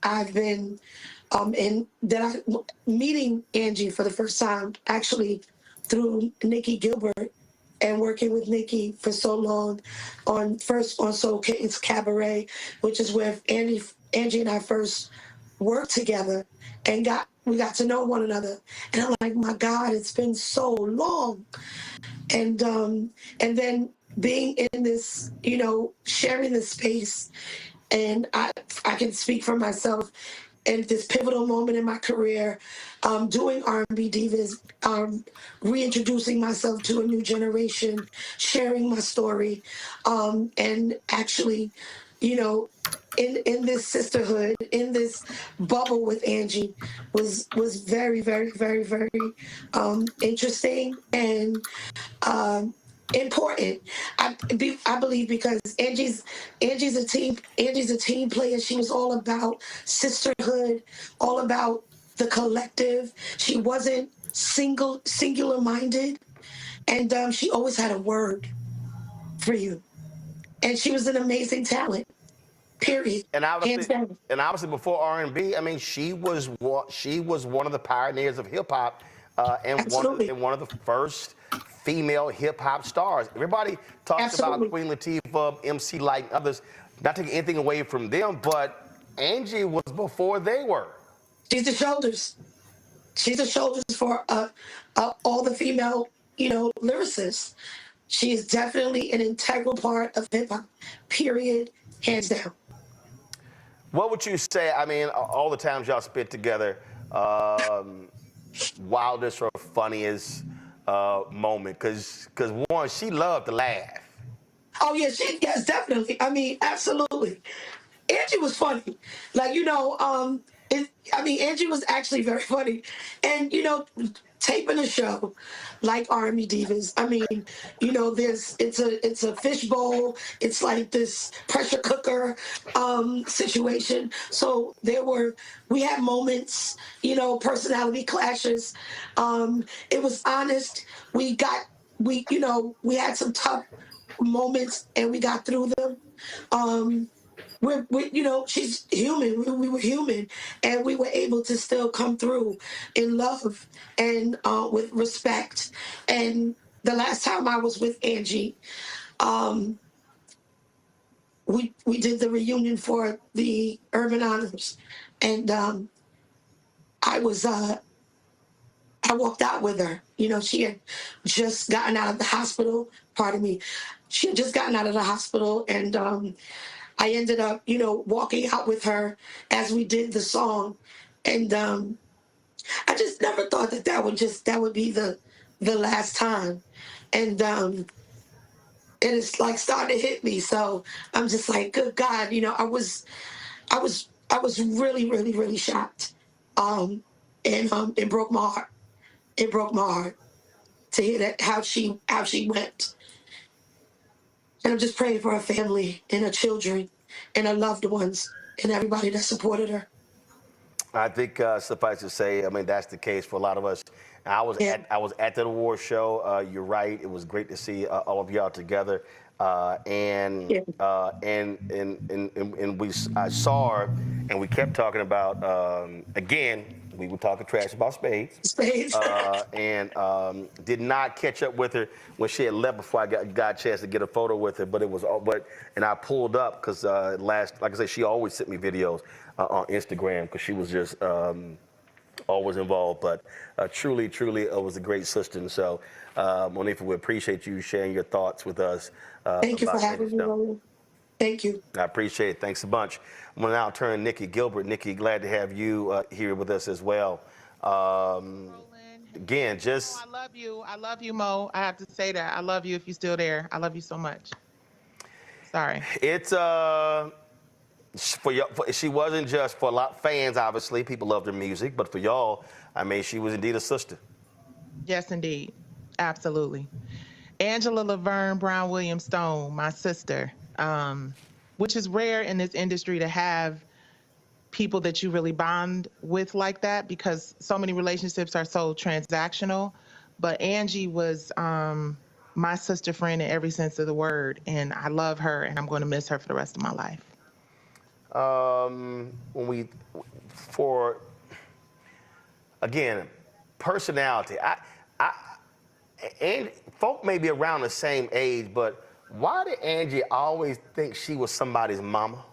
I've been meeting Angie for the first time actually through Nikki Gilbert and working with Nikki for so long on Soul Kittens Cabaret, which is where Angie and I first worked together and we got to know one another. And I'm like, my God, it's been so long. And then being in this, sharing this space, and I can speak for myself in this pivotal moment in my career, doing R&B Divas, reintroducing myself to a new generation, sharing my story, and actually, in this sisterhood, in this bubble with Angie, was very, very, very, very interesting and important. I believe because Angie's a team player. She was all about sisterhood, all about the collective. She wasn't singular minded, and she always had a word for you. And she was an amazing talent. Period. And Hands obviously, down. before R&B, I mean, she was one of the pioneers of hip hop, Absolutely. and one of the first female hip hop stars. Everybody talks about Absolutely. Queen Latifah, MC Light, and others. Not taking anything away from them, but Angie was before they were. She's the shoulders. She's the shoulders for all the female, lyricists. She is definitely an integral part of hip hop. Period. Hands down. What would you say? I mean, all the times y'all spent together, wildest or funniest moment? Because one, she loved to laugh. Oh yeah, yes, definitely. I mean, absolutely. Angie was funny. Like, Angie was actually very funny. And, taping a show like Army Divas, I mean, it's a fishbowl. It's like this pressure cooker situation. So we had moments, personality clashes. It was honest. We had some tough moments and we got through them. She's human. We were human, and we were able to still come through in love and with respect. And the last time I was with Angie, we did the reunion for the Urban Honors, and I walked out with her. She had just gotten out of the hospital. Pardon me. She had just gotten out of the hospital, and I ended up, walking out with her as we did the song, and I just never thought that would be the last time, and it's like starting to hit me. So I'm just like, good God, I was really, really, really shocked, and it broke my heart. It broke my heart to hear that how she went. And I'm just praying for her family and her children and her loved ones and everybody that supported her. I think suffice to say, I mean that's the case for a lot of us. Yeah. I was at that award show. You're right. It was great to see all of y'all together. Yeah. And I saw her, and we kept talking about again. We were talking trash about Spades, Spades. and did not catch up with her when she had left before I got a chance to get a photo with her. But it was and I pulled up because like I said, she always sent me videos on Instagram because she was just always involved. But truly, it was a great sister. And so, Monifa, we appreciate you sharing your thoughts with us. Thank you for About having Angie me, Stone. Roland. Thank you. I appreciate it. Thanks a bunch. I'm going to now turn to Nikki Gilbert. Nikki, glad to have you here with us as well. Again, just... I love you. I love you, Mo. I have to say that. I love you if you're still there. I love you so much. Sorry. It's... she wasn't just for a lot of fans, obviously. People loved her music. But for y'all, I mean, she was indeed a sister. Yes, indeed. Absolutely. Angela Laverne Brown Williams Stone, my sister, which is rare in this industry to have people that you really bond with like that because so many relationships are so transactional. But Angie was my sister friend in every sense of the word, and I love her, and I'm going to miss her for the rest of my life. When we, for again, personality. I, and folk may be around the same age, but why did Angie always think she was somebody's mama?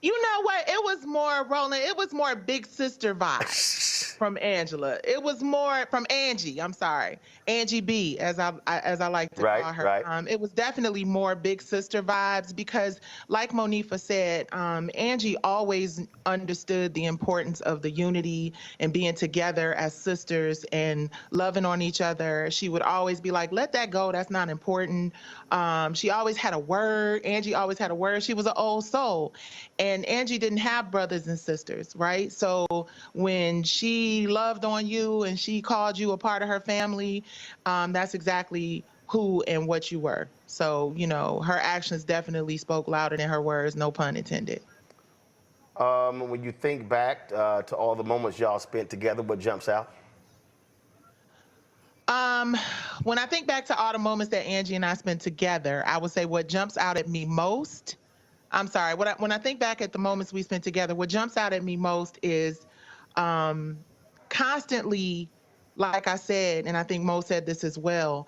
You know what? It was more, Roland, it was more big sister vibes from Angela. It was more from Angie. I'm sorry, Angie B, as I like to Right, call her. right. It was definitely more big sister vibes because, like Monifa said, Angie always understood the importance of the unity and being together as sisters and loving on each other. She would always be like, "Let that go. That's not important." She always had a word. Angie always had a word. She was an old soul, and Angie didn't have brothers and sisters, right? So when she loved on you and she called you a part of her family, that's exactly who and what you were. So, her actions definitely spoke louder than her words, no pun intended. When you think back to all the moments y'all spent together, what jumps out? Um, when I think back to all the moments that Angie and I spent together, I would say what jumps out at me most. I'm sorry. When I think back at the moments we spent together, what jumps out at me most is um, constantly, like I said, and I think Mo said this as well,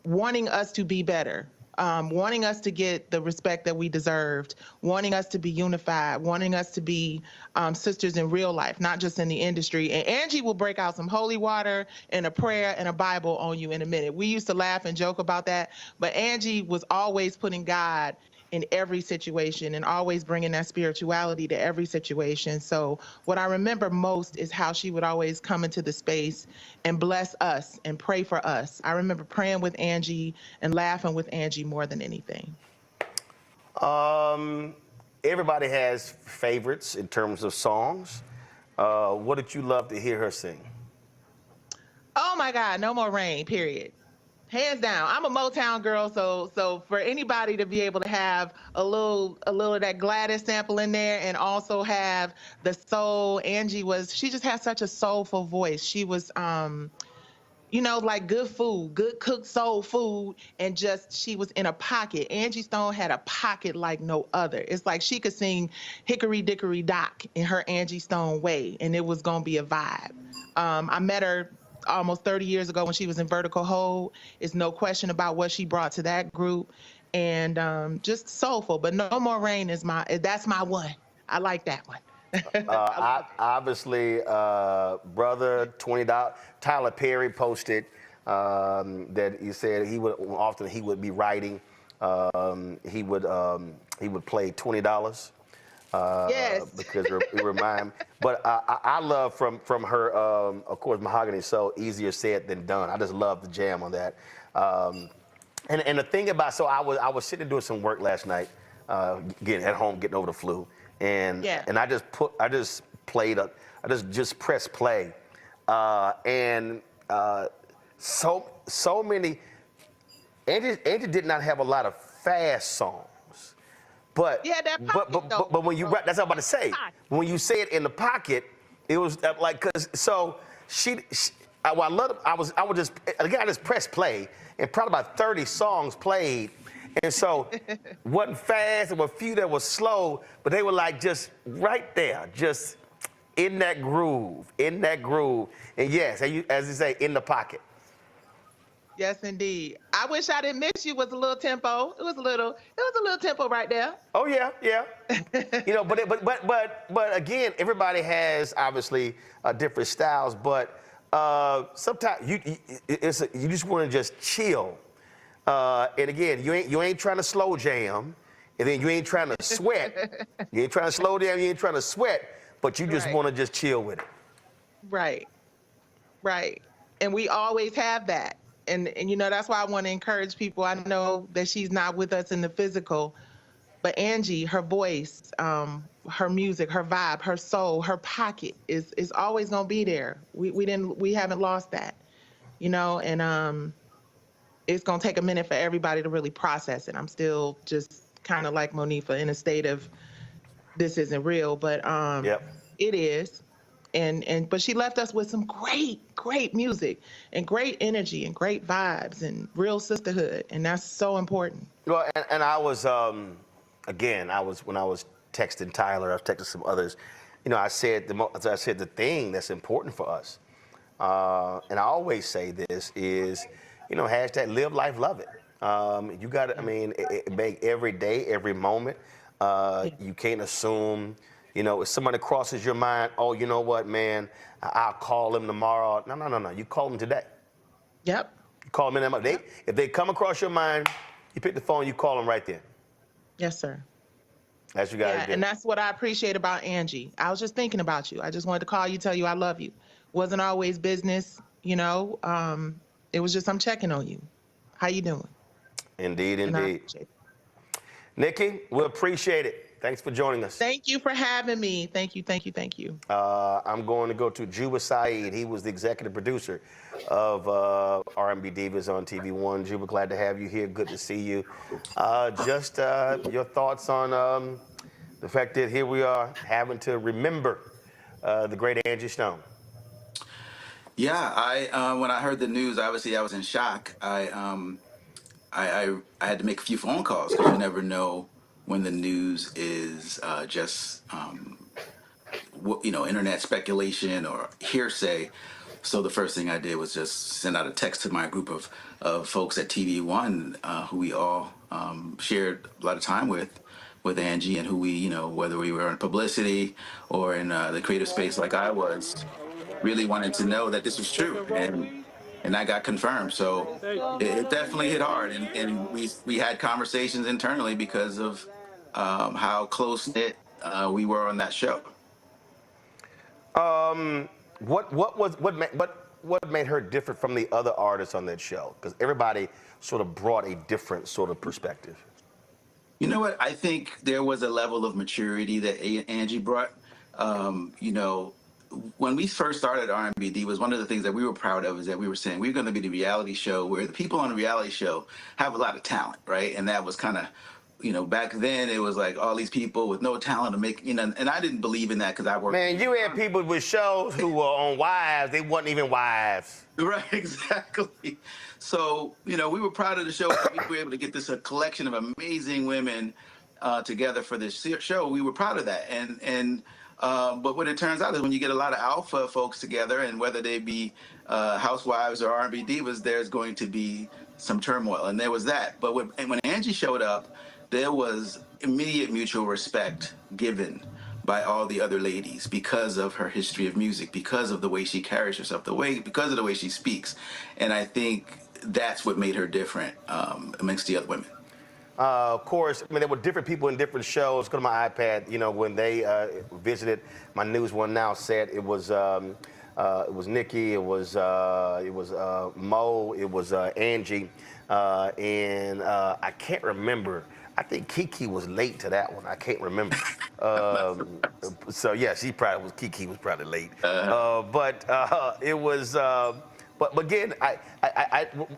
wanting us to be better, wanting us to get the respect that we deserved, wanting us to be unified, wanting us to be sisters in real life, not just in the industry. And Angie will break out some holy water and a prayer and a Bible on you in a minute. We used to laugh and joke about that, but Angie was always putting God in every situation and always bringing that spirituality to every situation. So what I remember most is how she would always come into the space and bless us and pray for us. I remember praying with Angie and laughing with Angie more than anything. Um, Everybody has favorites in terms of songs. What did you love to hear her sing? Oh my God, No More Rain, period. Hands down. I'm a Motown girl, so for anybody to be able to have a little of that Gladys sample in there and also have the soul, she just had such a soulful voice. She was like good food, good cooked soul food, and just she was in a pocket. Angie Stone had a pocket like no other. It's like she could sing Hickory Dickory Dock in her Angie Stone way, and it was gonna be a vibe. I met her almost 30 years ago when she was in Vertical Hold. It's no question about what she brought to that group, and just soulful. But No More Rain that's my one. I like that one. I love it. Obviously, brother, $20. Tyler Perry posted that he said he would be writing. He would play $20 Yes. because it remind. But I love from her, of course, Mahogany Soul, easier said than done. I just love the jam on that. And the thing about, so I was sitting doing some work last night, getting at home, getting over the flu, and Yeah. I just played I just pressed play, and so many. Angie did not have a lot of fast songs, but Yeah, that pocket though. but when you Bro. that's what I'm about to say. Pocket. When you say it in the pocket, it was like cause so I love I would just again I just press play and probably about 30 songs played. And so wasn't fast, there were a few that were slow, but they were like just right there, just in that groove. And yes, as you say, in the pocket. Yes, indeed. I wish I didn't miss you was a little tempo. It was a little tempo right there. Oh yeah, yeah. But again, everybody has obviously different styles. But sometimes you just want to just chill. And again, you ain't trying to slow jam, and then you ain't trying to sweat. You ain't trying to slow down. You ain't trying to sweat. But you just Right. want to just chill with it. Right. Right. And we always have that. And that's why I want to encourage people. I know that she's not with us in the physical, but Angie, her voice, her music, her vibe, her soul, her pocket is always gonna be there. We haven't lost that, and it's gonna take a minute for everybody to really process it. I'm still just kind of like Monifa in a state of this isn't real, but Yep. it is. But she left us with some great music and great energy and great vibes and real sisterhood, and that's so important. Well, and I was again, when I was texting Tyler, I was texting some others. You know, I said the thing that's important for us, and I always say this is, you know, hashtag live life, love it. You got to, I Yeah. mean, make every day, every moment. Yeah. You can't assume, you know, if somebody crosses your mind, oh, you know what, man, I'll call them tomorrow. No, no, no, no. You call them today. Yep. You call them in them. Yep. If they come across your mind, you pick the phone, you call them right then. Yes, sir. That's what you got to Yeah, do. and that's what I appreciate about Angie. I was just thinking about you. I just wanted to call you, tell you I love you. Wasn't always business, you know. It was just I'm checking on you. How you doing? Indeed, And I indeed. appreciate it. Nikki, we appreciate it. Thanks for joining us. Thank you for having me. Thank you, thank you, thank you. I'm going to go to Juba Saeed. He was the executive producer of R&B Divas on TV1. Juba, glad to have you here. Good to see you. Just your thoughts on the fact that here we are having to remember the great Angie Stone. Yeah, I when I heard the news, obviously I was in shock. I had to make a few phone calls because you never know when the news is just internet speculation or hearsay. So the first thing I did was just send out a text to my group of folks at TV1 who we all shared a lot of time with Angie, and who we, whether we were in publicity or in the creative space like I was, really wanted to know that this was true, and I got confirmed. So it definitely hit hard, and we had conversations internally because of how close knit we were on that show. What made her different from the other artists on that show? Because everybody sort of brought a different sort of perspective. You know what? I think there was a level of maturity that Angie brought. When we first started R&B was one of the things that we were proud of is that we were saying we're going to be the reality show where the people on the reality show have a lot of talent, right? And that was kind of, back then it was like all these people with no talent to make, and I didn't believe in that because I worked. Man, you had people with shows who were on Wives. They wasn't even wives. Right, exactly. So, we were proud of the show. We were able to get this a collection of amazing women together for this show. We were proud of that. But what it turns out is when you get a lot of alpha folks together, and whether they be housewives or R&B divas, there's going to be some turmoil, and there was that. But when Angie showed up, there was immediate mutual respect given by all the other ladies because of her history of music, because of the way she carries herself, because of the way she speaks. And I think that's what made her different amongst the other women. Of course, I mean, there were different people in different shows. Go to my iPad, when they visited, my News One Now said it was Nikki, it was Mo, it was Angie, and I can't remember. I think Kiki was late to that one. I can't remember. So yeah, Kiki was probably late. But it was. But again,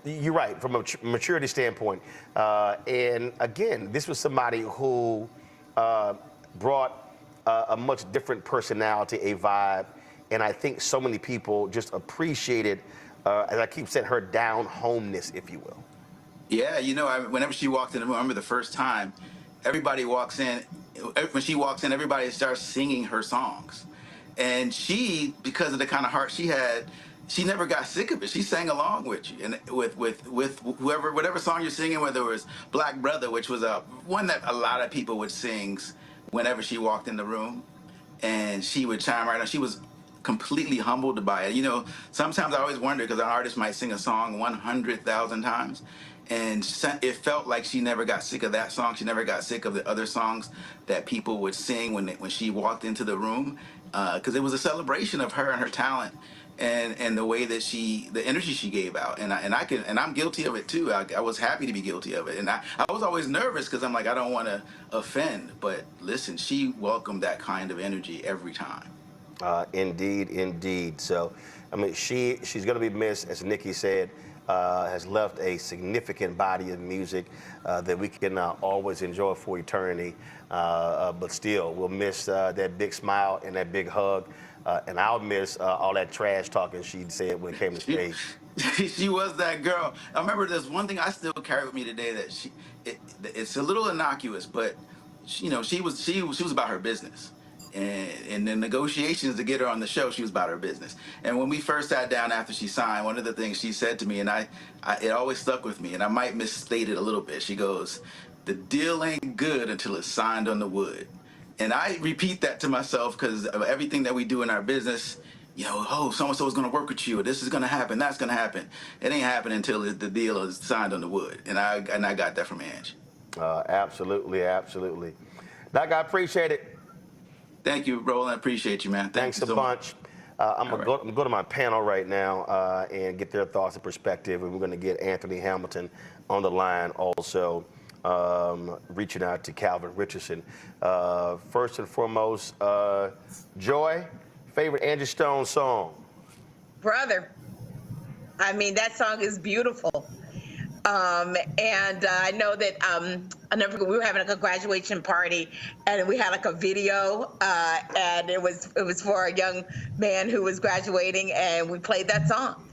you're right from a maturity standpoint. And again, this was somebody who brought a much different personality, a vibe, and I think so many people just appreciated, as I keep saying, her down homeness, if you will. Yeah, whenever she walked in the room, I remember the first time, everybody walks in. When she walks in, everybody starts singing her songs, and she, because of the kind of heart she had, she never got sick of it. She sang along with you, and with whatever song you're singing, whether it was Black Brother, which was one that a lot of people would sing whenever she walked in the room, and she would chime right on. She was completely humbled by it. Sometimes I always wonder because an artist might sing a song 100,000 times, and it felt like she never got sick of that song. She never got sick of the other songs that people would sing when she walked into the room, because it was a celebration of her and her talent. And the way that the energy she gave out, and I'm guilty of it too. I was happy to be guilty of it, and I was always nervous because I'm like, I don't want to offend. But listen, she welcomed that kind of energy every time. Indeed, indeed. So, I mean, she's going to be missed, as Nikki said. Has left a significant body of music that we can always enjoy for eternity. But still, we'll miss that big smile and that big hug. And I'll miss all that trash talking she said when it came to stage. She was that girl. I remember there's one thing I still carry with me today that it's a little innocuous, but she was about her business, and the negotiations to get her on the show, she was about her business. And when we first sat down after she signed, one of the things she said to me, and I it always stuck with me, and I might misstate it a little bit. She goes, "The deal ain't good until it's signed on the wood." And I repeat that to myself because of everything that we do in our business. Oh, so and so is going to work with you. This is going to happen. That's going to happen. It ain't happening until the deal is signed on the wood. And I got that from Ange. Absolutely, absolutely. Doc, I appreciate it. Thank you, Roland. I appreciate you, man. Thanks you a so bunch. I'm going to go to my panel right now and get their thoughts and perspective. And we're going to get Anthony Hamilton on the line also, reaching out to Calvin Richardson. First and foremost, Joy, favorite Angie Stone song? Brother. I mean, that song is beautiful. And I know that I never forget, we were having like a graduation party, and we had like a video, and it was for a young man who was graduating, and we played that song.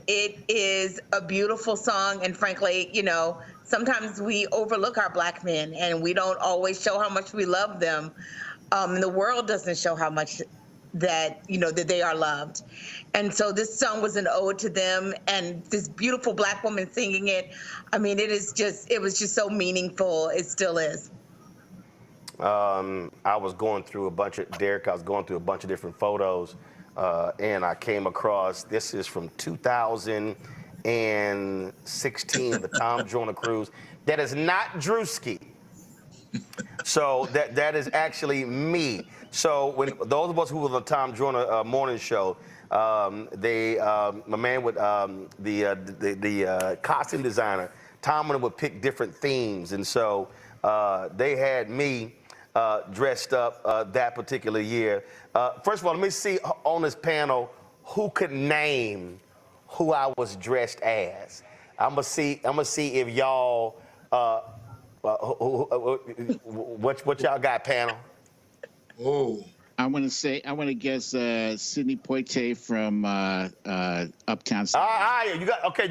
It is a beautiful song, and frankly, sometimes we overlook our Black men, and we don't always show how much we love them. And the world doesn't show how much that they are loved. And so this song was an ode to them, and this beautiful Black woman singing it. I mean, it was just so meaningful. It still is. I was going through a bunch of different photos, and I came across, this is from 2016, the Tom Joyner cruise. That is not Drewski. So that is actually me. So when those of us who were the Tom Joyner morning show, my man with the costume designer, Tom would pick different themes, and so they had me dressed up that particular year. First of all, let me see on this panel who could name who I was dressed as. I'm gonna see if y'all what y'all got, panel? Oh, I want to guess Sidney Poitier from Uptown. You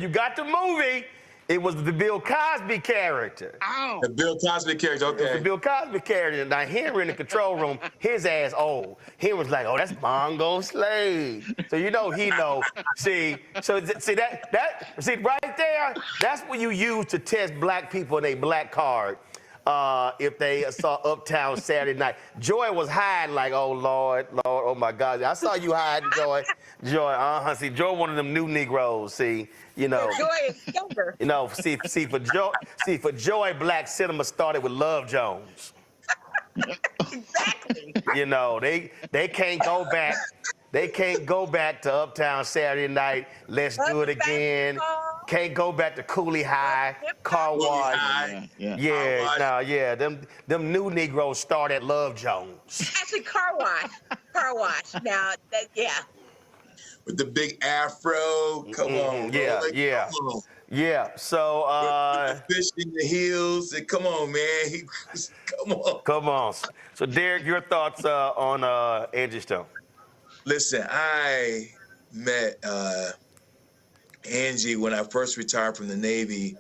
got the movie. It was the Bill Cosby character. Ow. The Bill Cosby character, okay. It was the Bill Cosby character. Now Henry in the control room, his ass old. He was like, "Oh, that's Mongo Slade." So he know. See right there. That's what you use to test Black people in a black card. If they saw Uptown Saturday Night. Joy was hiding like, oh, Lord, oh, my God. I saw you hiding, Joy. See, Joy one of them new Negroes, see, Joy is younger. See, for Joy, Black cinema started with Love Jones. Exactly. They can't go back. They can't go back to Uptown Saturday Night. Let's do it again. Can't go back to Cooley High, Car Wash. Yeah. Them new Negroes start at Love Jones. Actually, Car Wash. Now, With the big afro, come on. Yeah. So with the fish in the heels, and come on, man. Come on. So Derek, your thoughts on Angie Stone? Listen, I met Angie when I first retired from the Navy,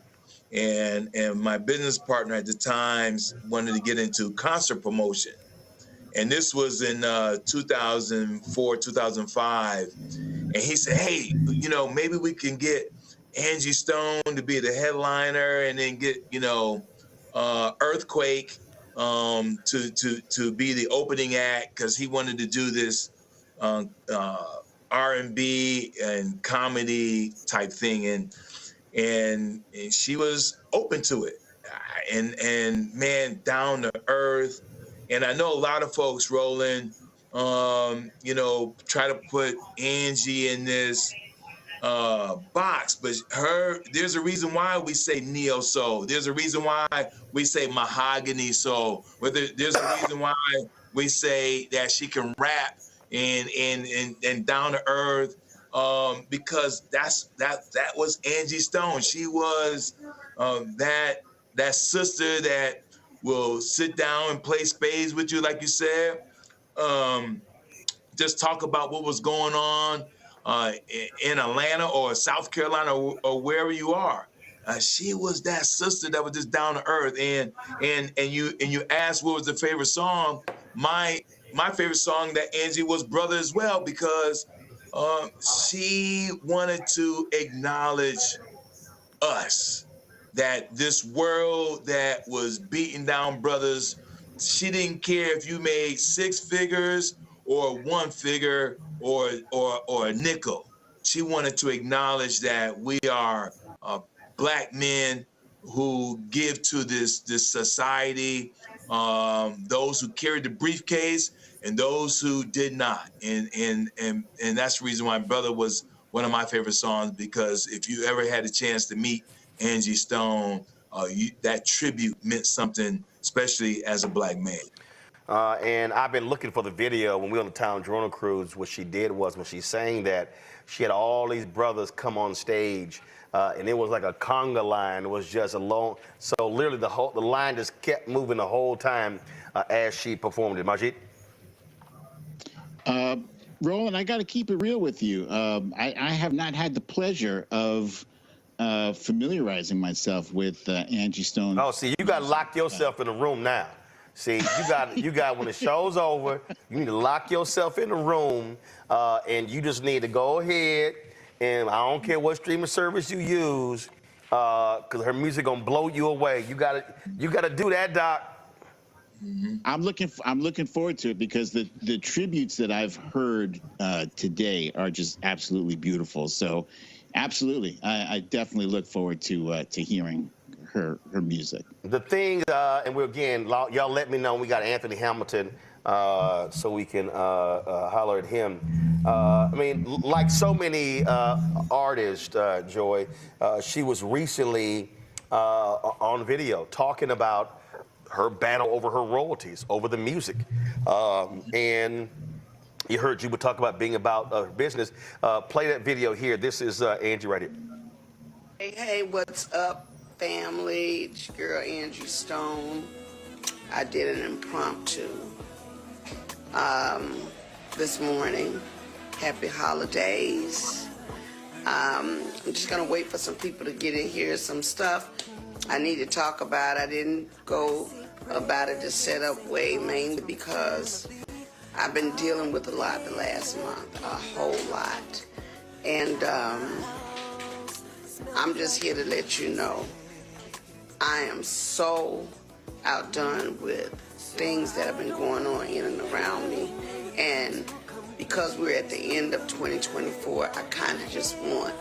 and my business partner at the time wanted to get into concert promotion. And this was in 2004, 2005. And he said, hey, maybe we can get Angie Stone to be the headliner, and then get, Earthquake to be the opening act, because he wanted to do this R&B and comedy type thing, and she was open to it, and man, down to earth. And I know a lot of folks, Roland, try to put Angie in this box, but there's a reason why we say neo soul. There's a reason why we say mahogany soul. There's a reason why we say that she can rap and down to earth, because that was Angie Stone. She was that sister that will sit down and play spades with you, like you said. Just talk about what was going on in Atlanta or South Carolina or wherever you are. She was that sister that was just down to earth. And you asked what was the favorite song. My favorite song that Angie was Brother as well, because she wanted to acknowledge us, that this world that was beating down brothers, she didn't care if you made six figures or one figure or a nickel. She wanted to acknowledge that we are black men who give to this society, those who carried the briefcase and those who did not. And that's the reason why Brother was one of my favorite songs, because if you ever had a chance to meet Angie Stone, that tribute meant something, especially as a black man. And I've been looking for the video when we were on the Town Journal cruise. What she did was, when she sang that, she had all these brothers come on stage, and it was like a conga line. It was just a long, so literally the line just kept moving the whole time as she performed it. Majid? Roland, I got to keep it real with you. I have not had the pleasure of familiarizing myself with Angie Stone. Oh, see, you got to lock yourself in a room now. See, you got when the show's over, you need to lock yourself in the room, and you just need to go ahead, and I don't care what streaming service you use, because her music gonna blow you away. You gotta do that, Doc. Mm-hmm. I'm looking forward to it, because the tributes that I've heard today are just absolutely beautiful. So, absolutely, I definitely look forward to hearing her music. The thing, and y'all let me know when we got Anthony Hamilton, so we can holler at him. I mean, like so many artists, Joy, she was recently on video talking about her battle over her royalties, over the music. And you heard you would talk about being about business. Play that video here. This is Angie right here. Hey, what's up, family? It's your girl Angie Stone. I did an impromptu this morning. Happy holidays. I'm just gonna wait for some people to get in here. Some stuff I need to talk about. I didn't go about it to set up way, mainly because I've been dealing with a lot the last month, a whole lot. And I'm just here to let you know I am so outdone with things that have been going on in and around me. And because we're at the end of 2024, I kind of just want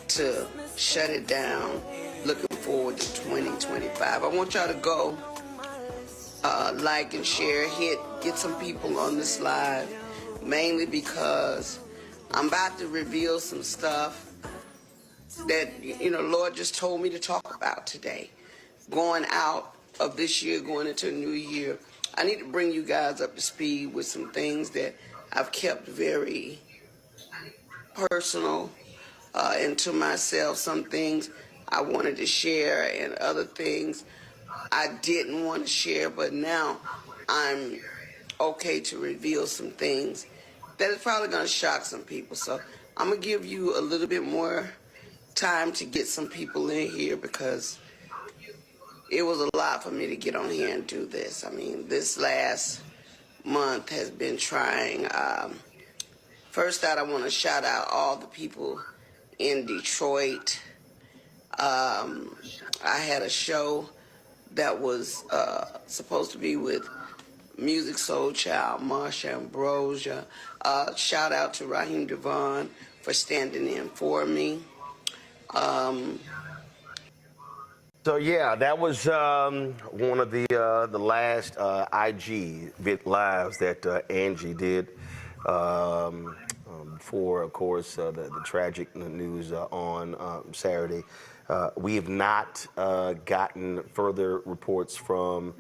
to shut it down, looking forward to 2025. I want y'all to go like and share, get some people on this live, mainly because I'm about to reveal some stuff that, Lord just told me to talk about today. Going out of this year, going into a new year, I need to bring you guys up to speed with some things that I've kept very personal and to myself. Some things I wanted to share and other things I didn't want to share, but now I'm okay to reveal some things that is probably going to shock some people. So I'm going to give you a little bit more time to get some people in here, because it was a lot for me to get on here and do this. I mean, this last month has been trying. First out, I want to shout out all the people in Detroit. I had a show that was supposed to be with Music Soul Child, Marsha Ambrosia. Shout out to Raheem Devon for standing in for me. So yeah, that was one of the last IG lives that Angie did for, of course, the tragic news on Saturday. We have not gotten further reports from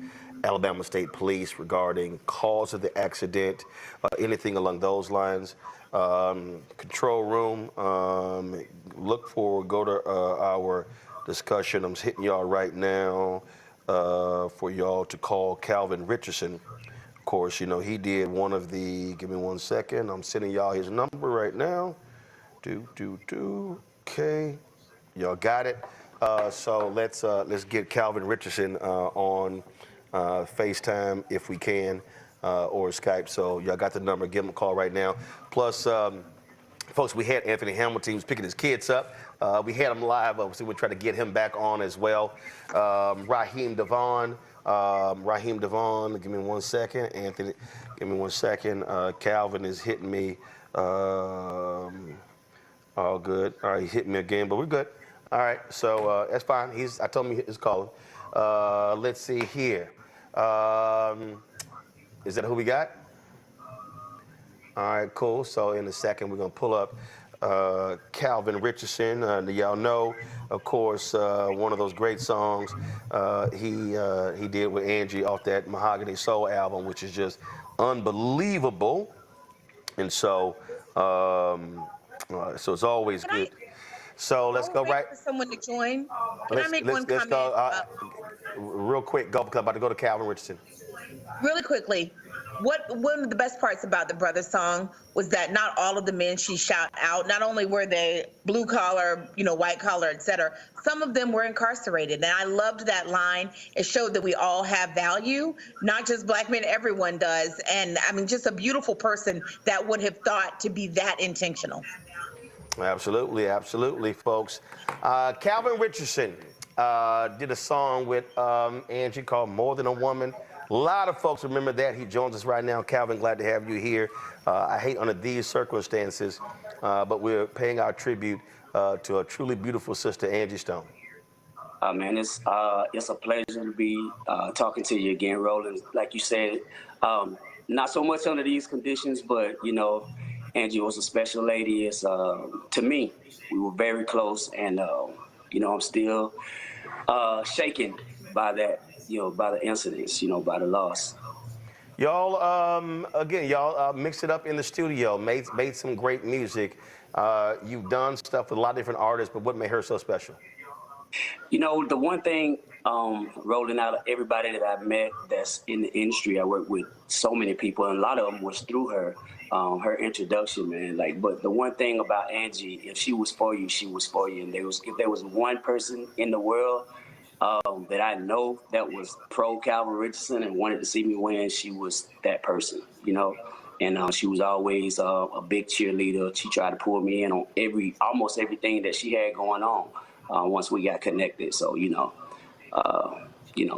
Alabama State Police regarding cause of the accident, anything along those lines. Control room, go to our discussion. I'm hitting y'all right now for y'all to call Calvin Richardson. Of course, he did one of the, give me 1 second, I'm sending y'all his number right now. Okay, y'all got it. So let's get Calvin Richardson on FaceTime if we can, or Skype. So y'all got the number. Give him a call right now. Plus, folks, we had Anthony Hamilton. He was picking his kids up. We had him live. Obviously, we're trying to get him back on as well. Raheem Devon. Raheem Devon. Give me 1 second. Anthony, give me 1 second. Calvin is hitting me. All good. All right, he hit me again, but we're good. All right, so that's fine. I told him he's calling. Let's see here. Is that who we got? All right, cool. So in a second, we're gonna pull up Calvin Richardson. Y'all know, of course, one of those great songs he did with Angie off that Mahogany Soul album, which is just unbelievable. And so, so it's always good. So let's While we're go waiting right. for someone to join, can I Let's make let's one let's comment? go real quick. Go because I'm about to go to Calvin Richardson. Really quickly, one of the best parts about the Brothers song was that not all of the men she shout out, not only were they blue collar, white collar, etc., some of them were incarcerated. And I loved that line. It showed that we all have value, not just black men, everyone does. And I mean, just a beautiful person that would have thought to be that intentional. Absolutely, absolutely, folks. Calvin Richardson did a song with Angie called More Than a Woman. A lot of folks remember that. He joins us right now. Calvin, glad to have you here. I hate under these circumstances, but we're paying our tribute to a truly beautiful sister, Angie Stone. Man, it's a pleasure to be talking to you again, Roland. Like you said, not so much under these conditions, but Angie was a special lady. It's to me, we were very close, and I'm still shaken by that, by the incidents, by the loss. Y'all, again, y'all mixed it up in the studio, made some great music. You've done stuff with a lot of different artists, but what made her so special? The one thing, rolling out of everybody that I've met that's in the industry, I work with so many people, and a lot of them was through her, her introduction, man. But the one thing about Angie, if she was for you, she was for you. And if there was one person in the world that I know that was pro Calvin Richardson and wanted to see me win, she was that person, And she was always a big cheerleader. She tried to pull me in on almost everything that she had going on. Once we got connected, so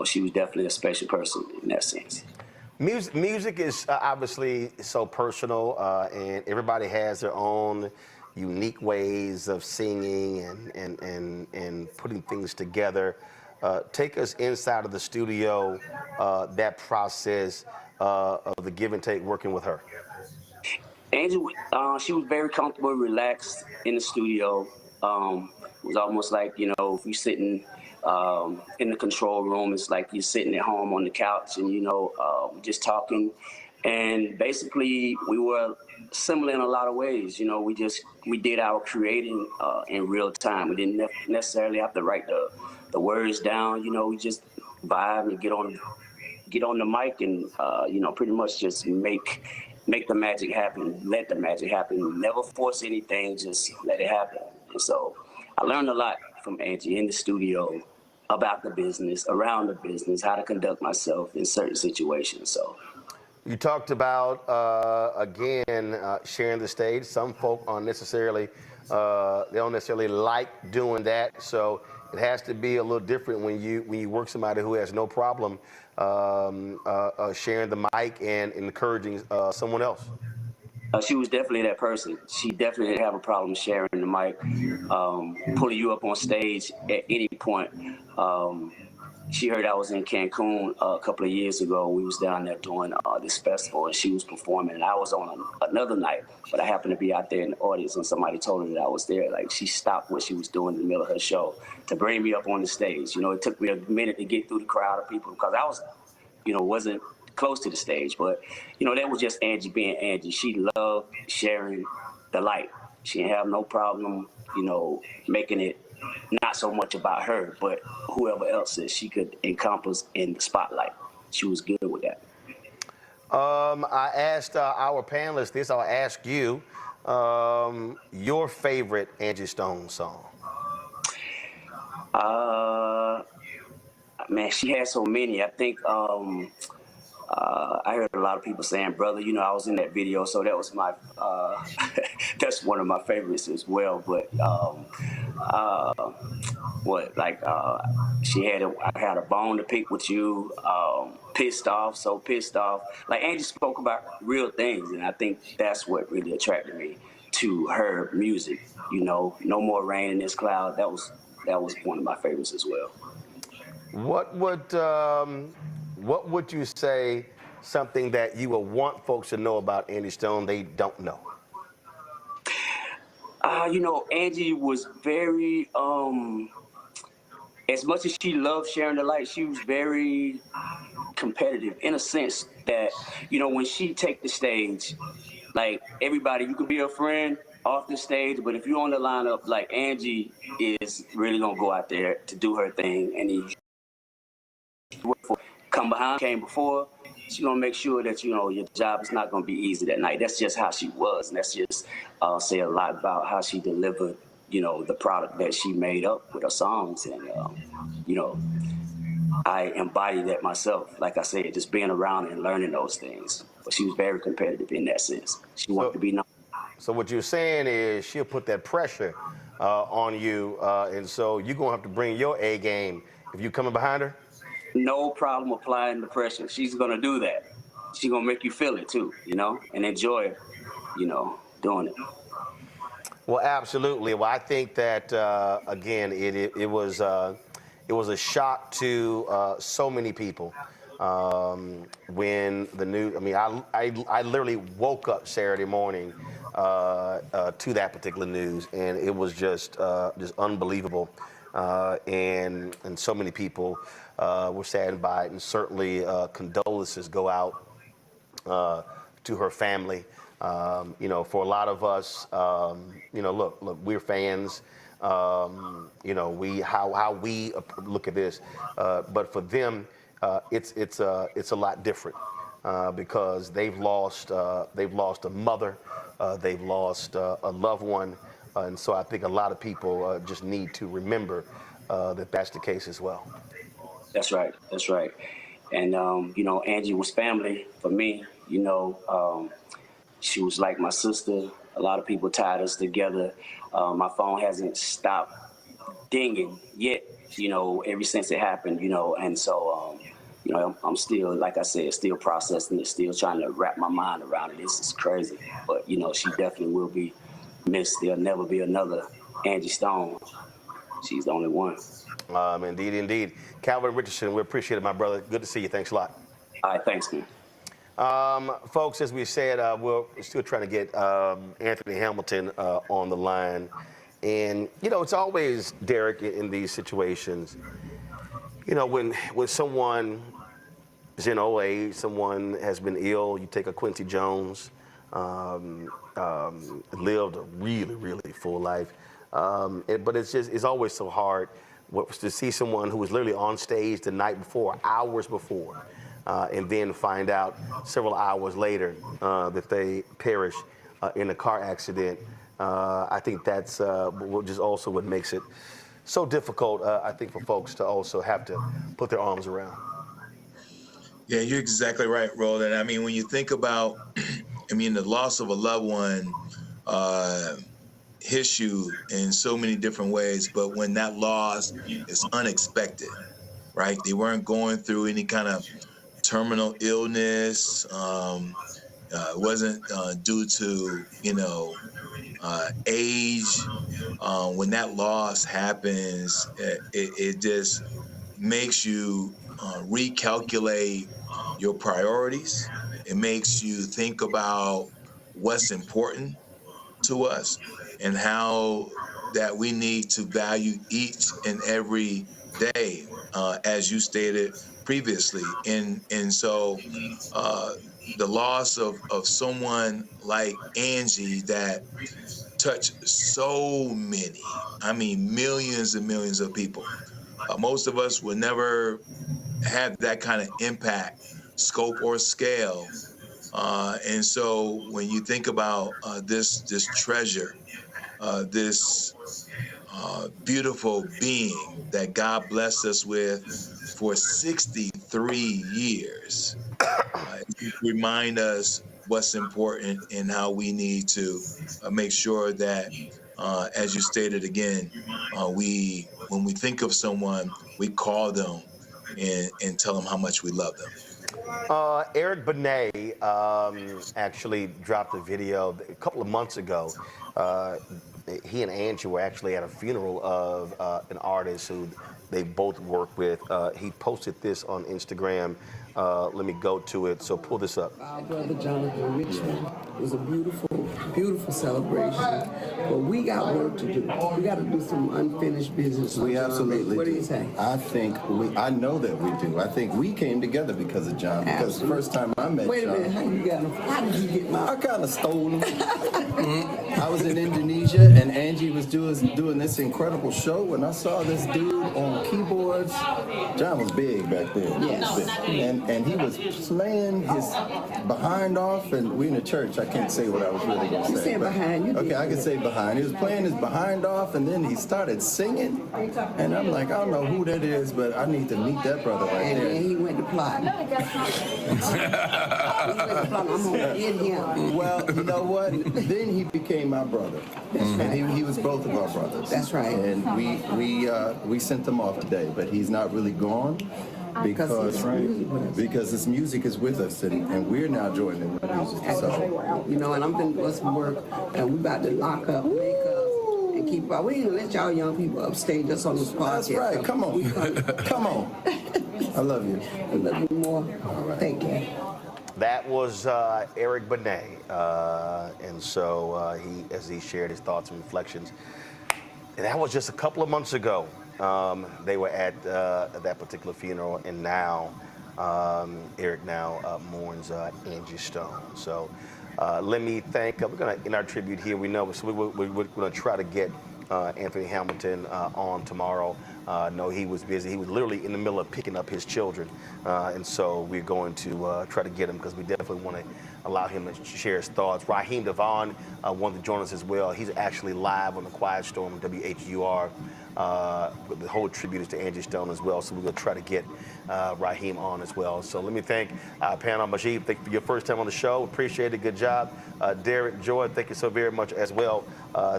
she was definitely a special person in that sense. Music is obviously so personal, and everybody has their own unique ways of singing and putting things together. Take us inside of the studio, that process of the give and take working with her. Angie, she was very comfortable, relaxed in the studio. It was almost like, if you're sitting in the control room, it's like you're sitting at home on the couch and, just talking. And basically, we were similar in a lot of ways. We did our creating in real time. We didn't necessarily have to write the words down. We just vibe and get on the mic and, pretty much just make the magic happen, let the magic happen, never force anything, just let it happen. And so I learned a lot from Angie in the studio about the business, around the business, how to conduct myself in certain situations. So you talked about, again, sharing the stage. Some folk aren't necessarily, they don't necessarily like doing that. So it has to be a little different when you work somebody who has no problem sharing the mic and encouraging someone else. She was definitely that person. She definitely didn't have a problem sharing the mic, pulling you up on stage at any point. She heard I was in Cancun a couple of years ago. We was down there doing this festival, and she was performing. And I was on another night, but I happened to be out there in the audience, and somebody told her that I was there. Like, she stopped what she was doing in the middle of her show to bring me up on the stage. It took me a minute to get through the crowd of people because I was, wasn't close to the stage. But, that was just Angie being Angie. She loved sharing the light. She didn't have no problem, making it not so much about her, but whoever else that she could encompass in the spotlight. She was good with that. I asked our panelists this. I'll ask you your favorite Angie Stone song. Man, she had so many. I think I heard a lot of people saying, "Brother," you know, I was in that video, so that was my that's one of my favorites as well. But what like she had I had a bone to pick with you, pissed off, so pissed off. Like Angie spoke about real things, and I think that's what really attracted me to her music. You know, No More Rain in This Cloud. That was one of my favorites as well. What would you say something that you would want folks to know about Angie Stone they don't know? You know, Angie was very as much as she loved sharing the light, she was very competitive in a sense that, you know, when she take the stage, like everybody, you could be a friend off the stage, but if you're on the lineup, like Angie is really gonna go out there to do her thing, and you come behind, came before. She's gonna make sure that you know your job is not gonna be easy that night. That's just how she was, and that's just say a lot about how she delivered, you know, the product that she made up with her songs, and you know, I embody that myself. Like I said, just being around and learning those things. But she was very competitive in that sense. She wanted to be known. So what you're saying is she'll put that pressure on you, and so you're gonna have to bring your A game if you coming behind her. No problem applying the pressure. She's gonna do that. She's gonna make you feel it too, you know, and enjoy, you know, doing it. Well, absolutely. Well, I think that again, it was a shock to so many people when the news. I mean, I literally woke up Saturday morning to that particular news, and it was just unbelievable, and so many people were saddened by it, and certainly condolences go out to her family. You know, for a lot of us, you know, look, we're fans. You know, how we look at this, but for them, it's a lot different because they've lost a mother, they've lost a loved one, and so I think a lot of people just need to remember that that's the case as well. That's right. That's right. And you know, Angie was family for me. You know, she was like my sister. A lot of people tied us together. My phone hasn't stopped dinging yet. You know, ever since it happened. You know, and so you know, I'm still, like I said, still processing it, still trying to wrap my mind around it. This is crazy, but you know, she definitely will be missed. There'll never be another Angie Stone. She's the only one. Indeed, indeed. Calvin Richardson, we appreciate it, my brother. Good to see you. Thanks a lot. All right, thanks, man. Folks, as we said, we're still trying to get Anthony Hamilton on the line. And, you know, it's always, Derek, in these situations, you know, when someone is in OA, someone has been ill, you take a Quincy Jones, lived a really, really full life. But it's always so hard to see someone who was literally on stage the night before, hours before, and then find out several hours later that they perished in a car accident. I think that's just also what makes it so difficult, I think, for folks to also have to put their arms around. Yeah, you're exactly right, Roland. I mean, when you think about, I mean, the loss of a loved one hits you in so many different ways, but when that loss is unexpected, right? They weren't going through any kind of terminal illness. It wasn't due to, you know, age. When that loss happens, it just makes you recalculate your priorities. It makes you think about what's important to us and how that we need to value each and every day, as you stated previously. And so the loss of someone like Angie that touched so many, I mean, millions and millions of people. Most of us will never have that kind of impact, scope, or scale. And so when you think about this treasure, this beautiful being that God blessed us with for 63 years. Remind us what's important and how we need to make sure that, as you stated again, when we think of someone, we call them and tell them how much we love them. Eric Benet actually dropped a video a couple of months ago. He and Angie were actually at a funeral of an artist who they both work with. He posted this on Instagram. Let me go to it. So pull this up. Our brother Jonathan Richmond. It was a beautiful, beautiful celebration. But we got work to do. We got to do some unfinished business. We absolutely What do do. you say? I know that we do. I think we came together because of John. Because the first time I met Wait a John. minute, how did you get my... I kind of stole him. I was in Indonesia and Angie was doing this incredible show, and I saw this dude on keyboards. John was big back then. Yes. And he was playing his behind off, and we in the church. I can't say what I was really going to say. You said behind. You Okay, I can say behind. He was playing his behind off, and then he started singing, and I'm like, I don't know who that is, but I need to meet that brother right and there. then he went to plot. I'm gonna get him. Well, you know what? Then he became my brother. That's right. And he was both of our brothers. That's right. And we sent him off today, but he's not really gone because his music is with us, and we're now joining the music. So, You know, and I'm gonna do some work, and we about to lock up, make up, and keep up. We ain't gonna let y'all young people upstage us on this podcast. that's right. Come on. Come on. I love you. I love you more. Thank you. That was Eric Benet, and so as he shared his thoughts and reflections. And that was just a couple of months ago. They were at that particular funeral, and now Eric now mourns Angie Stone. So let me thank. We're going to end our tribute here. We know, so we're going to try to get Anthony Hamilton on tomorrow. No, he was busy. He was literally in the middle of picking up his children, and so we're going to try to get him because we definitely want to allow him to share his thoughts. Raheem Devon wanted to join us as well. He's actually live on the Quiet Storm, WHUR. The whole tribute is to Angie Stone as well, so we're going to try to get Raheem on as well. So let me thank Panel Majid. Thank you for your first time on the show. Appreciate it. Good job. Derek, Joy, thank you so very much as well.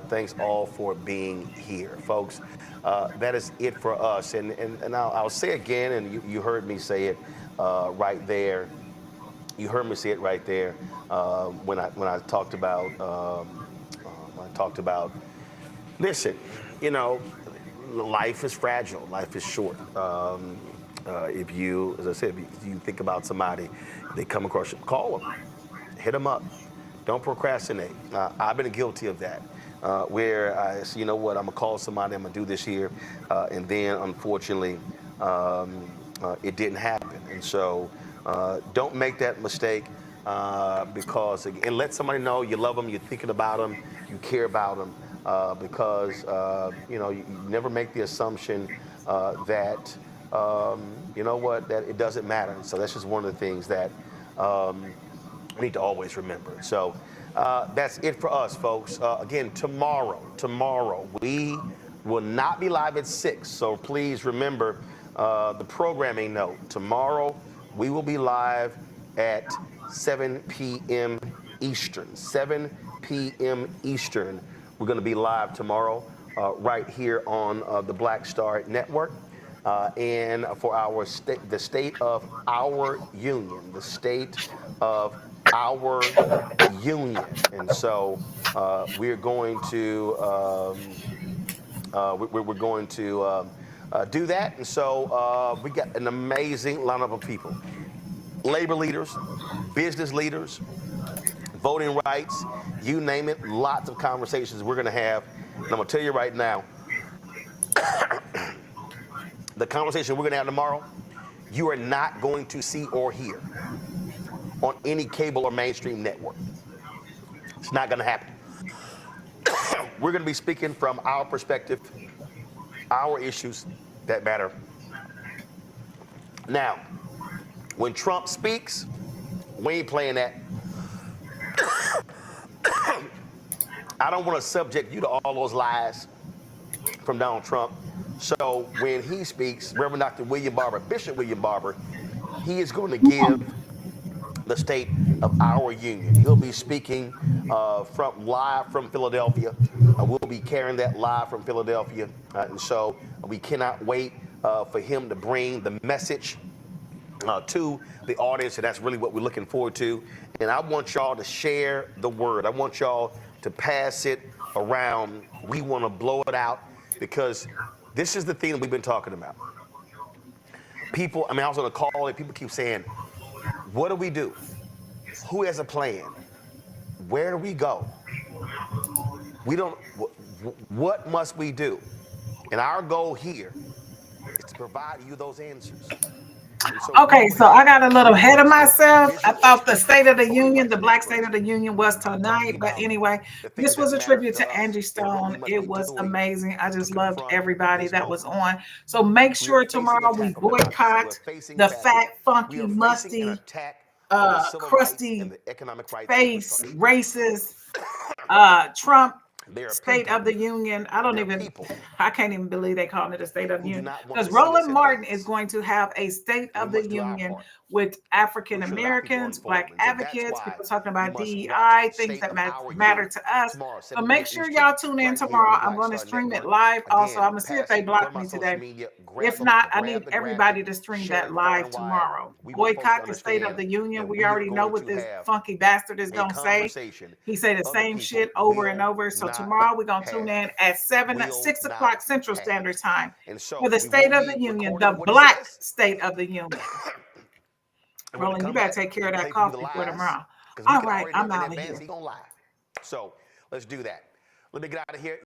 Thanks all for being here, folks. That is it for us. And I'll say again, and you heard me say it right there. You heard me say it right there when I talked about listen, you know, life is fragile. Life is short. If you, as I said, if you think about somebody, they come across you, call them, hit them up. Don't procrastinate. I've been guilty of that. Where I say, you know what, I'm gonna call somebody, I'm gonna do this here, and then unfortunately, it didn't happen. And so, don't make that mistake because, and let somebody know you love them, you're thinking about them, you care about them, because you know, you never make the assumption that you know what, that it doesn't matter. So that's just one of the things that we need to always remember. So. That's it for us, folks. Again, tomorrow, we will not be live at 6. So please remember the programming note. Tomorrow, we will be live at 7 p.m. Eastern. 7 p.m. Eastern. We're going to be live tomorrow right here on the Black Star Network. And for our the state of our union, the state of our union. And so we're going to we're going to do that. And so we got an amazing lineup of people: labor leaders, business leaders, voting rights, you name it. Lots of conversations we're going to have. And I'm going to tell you right now, the conversation we're going to have tomorrow, you are not going to see or hear on any cable or mainstream network. It's not going to happen. We're going to be speaking from our perspective, our issues that matter. Now, when Trump speaks, we ain't playing that. I don't want to subject you to all those lies. from Donald Trump. So when he speaks, Reverend Dr. William Barber, Bishop William Barber, he is going to give the state of our union. He'll be speaking from live from Philadelphia. We'll be carrying that live from Philadelphia, and so we cannot wait for him to bring the message to the audience, and that's really what we're looking forward to. And I want y'all to share the word. I want y'all to pass it around. We want to blow it out because this is the thing that we've been talking about. People, I mean, I was on a call and people keep saying, what do we do? Who has a plan? Where do we go? We don't, what must we do? And our goal here is to provide you those answers. And so Okay, so I got a little we're ahead going of to take myself. I visuals. thought the State of the But we would Union, like the to do Black State of first, the Union was talking tonight. But about anyway, the things this that was a matter tribute to to us Angie and what Stone. we must It be was doing amazing. I to just loved confront everybody this that was moment. on. So make We are sure facing tomorrow we attack on democracy. boycott We're facing the attack. fat, We funky, are facing an musty, attack on the civil rights and crusty the economic rights face, infrastructure. racist, Trump There are State of people. the Union. There are people I can't even believe they call it a State of the who do Union not want because to see us Roland Martin is advance. going to have a State And we of the must do our Union part with African to ensure that our people are Americans, Black informed. And so that's advocates, why people talking we about must watch DEI, things State that of Our matter Union to us. tomorrow, So 7 make p.m. sure Eastern, y'all tune in right here on the tomorrow. I'm Black going to Star stream it Network. live. Also, Again, I'm going to see if pass they it, put block them on me social today. media, If not, I grab need the everybody graphic, to stream share that it far live and wide. tomorrow. We want folks to Boycott the State of understand the Union. that We we are already know going what to this have funky bastard is a going to say. conversation He say the other same people shit over and will over. So not tomorrow we're gonna tune have. in at Will 6 not o'clock Central Standard have. Time And for so the we will State of be the Union, recording the what he Black says. State of the Union. And we're going to Roland, you come better back take care and of that play for you cough the before lies tomorrow. because we All can right, already know I'm in out of advance here. he's going to lie. So let's do that. Let me get out of here.